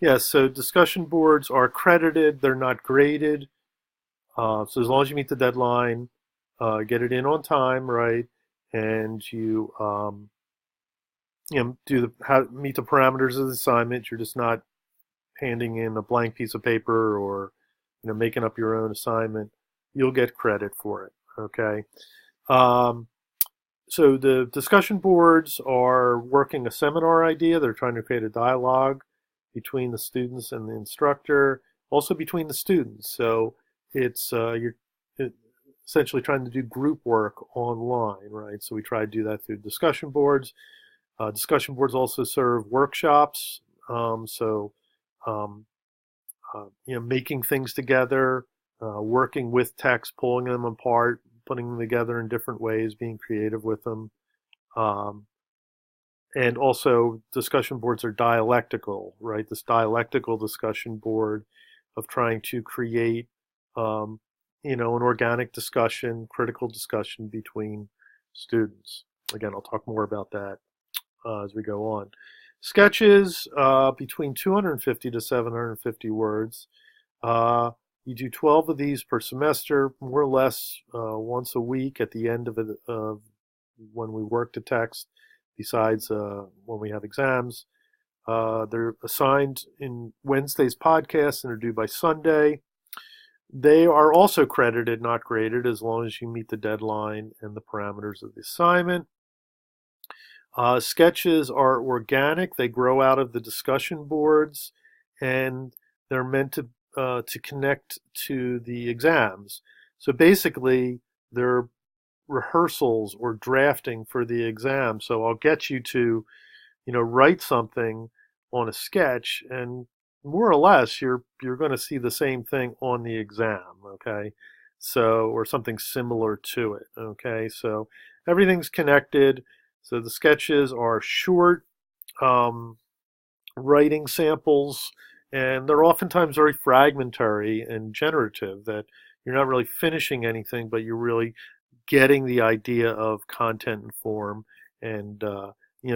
Yes, so discussion boards are credited, they're not graded. So as long as you meet the deadline, get it in on time, right? And you do meet the parameters of the assignment. You're just not handing in a blank piece of paper or making up your own assignment. You'll get credit for it. Okay. Um, so the discussion boards are working a seminar idea. They're trying to create a dialogue between the students and the instructor, also between the students. So it's you're essentially trying to do group work online, right? So we try to do that through discussion boards. Discussion boards also serve workshops. So um, making things together, working with text, pulling them apart, putting them together in different ways, being creative with them. Um, and also, discussion boards are dialectical, right? This dialectical discussion board of trying to create, um, an organic discussion, critical discussion between students. Again, I'll talk more about that as we go on. Sketches between 250 to 750 words. Uh, you do 12 of these per semester, more or less once a week at the end of it, when we work the text, besides when we have exams. They're assigned in Wednesday's podcast and are due by Sunday. They are also credited, not graded, as long as you meet the deadline and the parameters of the assignment. Sketches are organic. They grow out of the discussion boards, and they're meant to connect to the exams. So basically, they're rehearsals or drafting for the exam. So I'll get you to, write something on a sketch, and more or less, you're going to see the same thing on the exam. Okay, so or something similar to it. Okay, so everything's connected. So the sketches are short um, writing samples, and they're oftentimes very fragmentary and generative. That you're not really finishing anything, but you're really getting the idea of content and form, and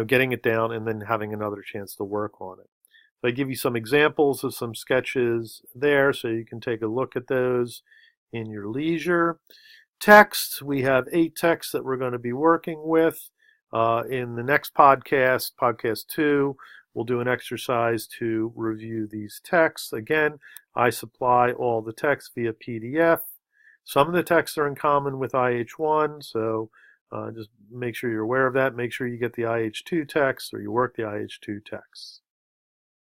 getting it down, and then having another chance to work on it. So I give you some examples of some sketches there, so you can take a look at those in your leisure. Text, we have 8 texts that we're going to be working with. In the next podcast, podcast 2, we'll do an exercise to review these texts. Again, I supply all the text via PDF. Some of the texts are in common with IH1, so just make sure you're aware of that. Make sure you get the IH2 text or you work the IH2 texts.